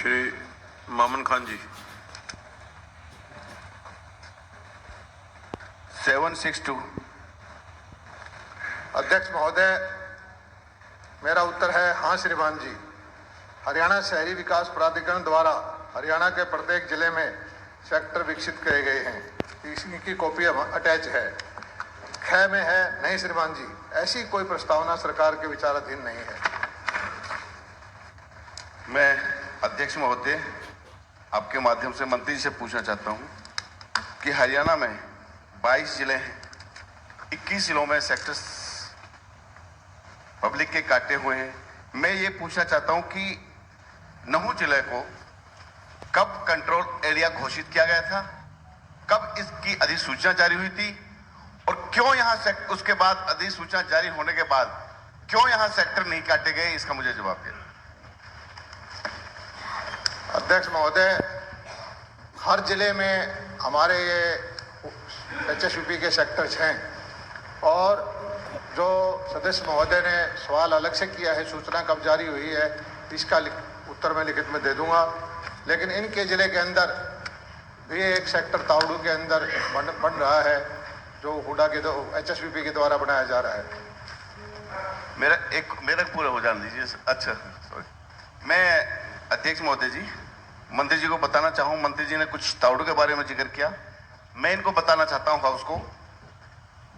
श्री मामन खान जी। 762। अध्यक्ष महोदय, मेरा उत्तर है हाँ श्रीमान जी। हरियाणा शहरी विकास प्राधिकरण द्वारा हरियाणा के प्रत्येक जिले में सेक्टर विकसित किए गए हैं। इनकी कॉपी अटैच है। ख में है नहीं श्रीमान जी, ऐसी कोई प्रस्तावना सरकार के विचाराधीन नहीं है। मैं अध्यक्ष महोदय आपके माध्यम से मंत्री जी से पूछना चाहता हूं कि हरियाणा में 22 जिले हैं, 21 जिलों में सेक्टर्स पब्लिक के काटे हुए हैं। मैं ये पूछना चाहता हूं कि नहू जिले को कब कंट्रोल एरिया घोषित किया गया था, कब इसकी अधिसूचना जारी हुई थी और क्यों यहां उसके बाद अधिसूचना जारी होने के बाद क्यों यहां सेक्टर नहीं काटे गए, इसका मुझे जवाब दें। अध्यक्ष महोदय, हर जिले में हमारे ये HSVP के सेक्टर्स हैं और जो सदस्य महोदय ने सवाल अलग से किया है, सूचना कब जारी हुई है, इसका उत्तर मैं लिखित में दे दूंगा। लेकिन इनके जिले के अंदर भी एक सेक्टर तावड़ू के अंदर बन रहा है जो हुडा के HSVP के द्वारा बनाया जा रहा है। मेरा पूरा हो जाने दीजिए। अच्छा सॉरी, मैं अध्यक्ष महोदय जी मंत्री जी को बताना चाहूँ, मंत्री जी ने कुछ तावड़ू के बारे में जिक्र किया। मैं इनको बताना चाहता हूँ हाउस को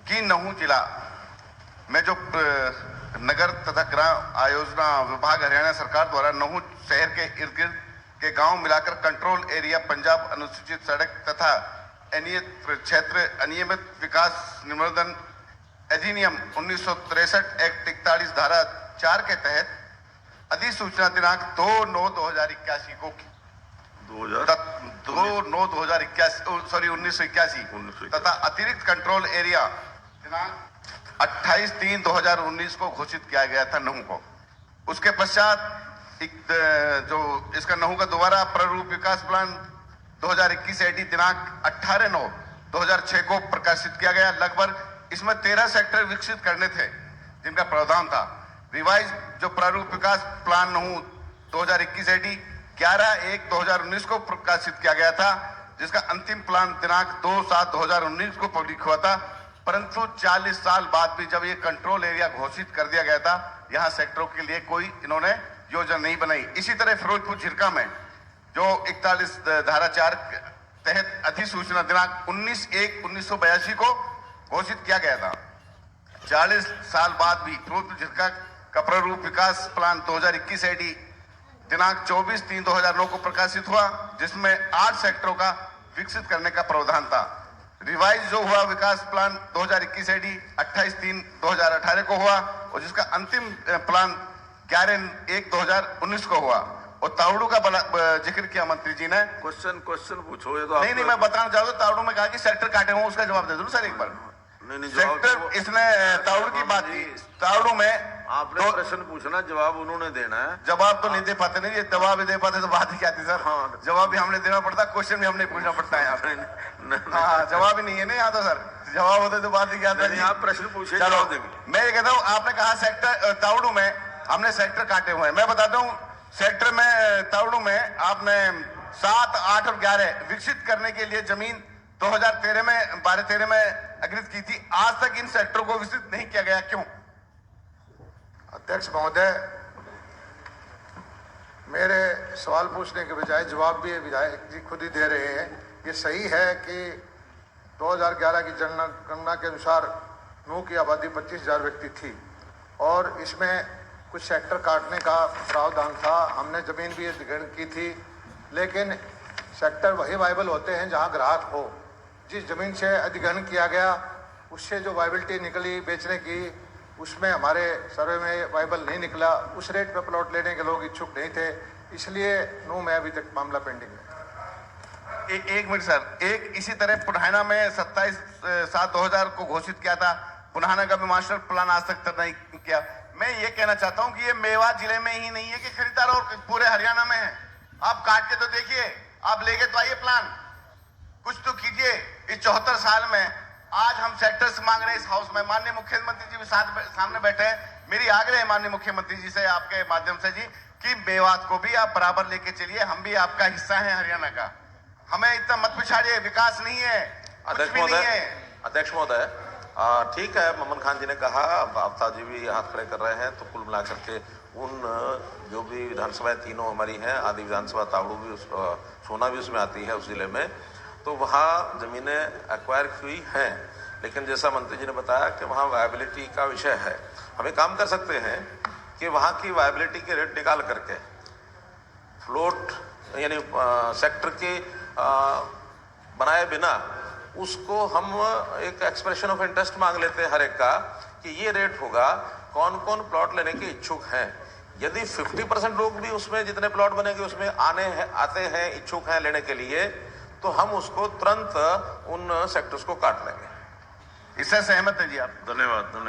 कि नहू जिला में जो नगर तथा ग्राम आयोजना विभाग हरियाणा सरकार द्वारा नहू शहर के इर्द गिर्द के गांव मिलाकर कंट्रोल एरिया पंजाब अनुसूचित सड़क तथा क्षेत्र अनियमित विकास निवर्धन अधिनियम 1963 एक्ट 41 धारा 4 के तहत अधिसूचना दिनांक 2/9/2081 को 1981 तथा अतिरिक्त कंट्रोल एरिया दिनांक 28/3/2019 को घोषित किया गया था नहू को। उसके पश्चात जो इसका नहू का दोबारा प्रारूप विकास प्लान 2021 एडी दिनांक 18/9/2006 को प्रकाशित किया गया। लगभग इसमें 13 सेक्टर विकसित करने थे जिनका प्रावधान था। रिवाइज जो प्रारूप विकास प्लान नहू 2021 एडी 11/1/2019 को प्रकाशित किया गया था, जिसका अंतिम प्लान दिनांक 2/7/2019 को पब्लिक हुआ था। परंतु 40 साल बाद भी जब ये कंट्रोल एरिया घोषित कर दिया गया था, यहाँ सेक्टरों के लिए कोई इन्होंने योजना नहीं बनाई। इसी तरह फिरोजपुर झिरका में जो 41 धारा 4 तहत अधिसूचना दिनांक 19/1/1982 को घोषित किया गया था। 40 साल बाद भी फिरोजपुर झिरका का प्रारूप विकास प्लान 2021 एडी दिनांक 24/3/2009 को प्रकाशित हुआ, जिसमें 8 सेक्टरों का विकसित करने का प्रावधान था। रिवाइज जो हुआ विकास प्लान 2021 एडी 28/3/2018 को हुआ और जिसका अंतिम प्लान 11/1/2019 को हुआ। और तावड़ू का जिक्र किया मंत्री जी ने। क्वेश्चन पूछो। ये तो नहीं, मैं बताना चाहता हूँ तावड़ू में कहा कि सेक्टर काटे हुए, उसका जवाब दे दूं सर एक बार। नहीं, सेक्टर इसने तावड़ू की बात की। तावड़ू में आपने प्रश्न पूछना, जवाब उन्होंने देना है। जवाब तो नहीं दे पाते, नहीं जवाब ही दे पाते तो बात ही क्या थी सर। हाँ, जवाब भी हमने देना पड़ता, क्वेश्चन भी हमने पूछना पड़ता है यहाँ पे। हाँ, जवाब ही नहीं है ना यहाँ तो सर। जवाब होते तो बात ही क्या था। आप प्रश्न पूछे, चलो जवाब देंगे। मैं ये कहता हूँ, आपने कहा सेक्टर तावड़ू में हमने सेक्टर काटे हुए हैं। मैं बताता हूँ सेक्टर में तावड़ू में आपने 7, 8 और 11 विकसित करने के लिए जमीन 2013 में 12-13 में अग्रित की थी। आज तक इन सेक्टरों को विकसित नहीं किया गया, क्यों? अध्यक्ष महोदय, मेरे सवाल पूछने के बजाय जवाब भी विधायक जी खुद ही दे रहे हैं। ये सही है कि 2011 की जनगणना के अनुसार नहू की आबादी 25,000 व्यक्ति थी और इसमें कुछ सेक्टर काटने का प्रावधान था। हमने जमीन भी अधिग्रहण की थी, लेकिन सेक्टर वही वायबल होते हैं जहां ग्राहक हो। जिस जमीन से अधिग्रहण किया गया उससे जो वायबिलिटी निकली बेचने की, उसमें हमारे सर्वे में वायबल नहीं निकला। उस रेट पर प्लॉट लेने के लोग इच्छुक नहीं थे, इसलिए नहू में अभी तक मामला पेंडिंग है। एक मिनट सर, एक इसी तरह पुनाना में 27/7/2000 को घोषित किया था। पुनाना का भी मास्टर प्लान आज तक नहीं किया। मैं ये कहना चाहता हूं कि ये मेवात जिले में ही नहीं है कि खरीदार और पूरे हरियाणा में है। आप काट के तो देखिए, आप लेके तो आइए प्लान, कुछ तो कीजिए। इस 74 साल में आज हम सेक्टर्स मांग रहे हैं इस हाउस में। माननीय मुख्यमंत्री जी भी सामने बैठे हैं। मेरी आग्रह है माननीय मुख्यमंत्री जी से आपके माध्यम से जी कि मेवात को भी आप बराबर लेके चलिए, हम भी आपका हिस्सा हैं हरियाणा का। हमें इतना मत पिछाड़िए, विकास नहीं है, कुछ भी नहीं है। अध्यक्ष महोदय, ठीक है, मोहम्मद खान जी ने कहा, आफ्ताब जी भी हाथ खड़े कर रहे हैं, तो कुल मिलाकर के उन जो भी विधानसभाएं तीनों हमारी हैं, आदि विधानसभा तावड़ू भी सोना भी उसमें आती है उस जिले में, तो वहाँ जमीनें एक्वायर हुई हैं, लेकिन जैसा मंत्री जी ने बताया कि वहाँ वायबिलिटी का विषय है। हम एक काम कर सकते हैं कि वहाँ की वायबिलिटी के रेट निकाल करके फ्लोट यानी सेक्टर के बनाए बिना उसको हम एक एक्सप्रेशन ऑफ इंटरेस्ट मांग लेते हैं हर एक का कि ये रेट होगा, कौन कौन प्लॉट लेने के इच्छुक हैं। यदि 50% लोग भी उसमें जितने प्लॉट बनेंगे उसमें आते हैं, इच्छुक हैं लेने के लिए, तो हम उसको तुरंत उन सेक्टर्स को काट लेंगे। इससे सहमत हैं जी आप? धन्यवाद धन्यवाद।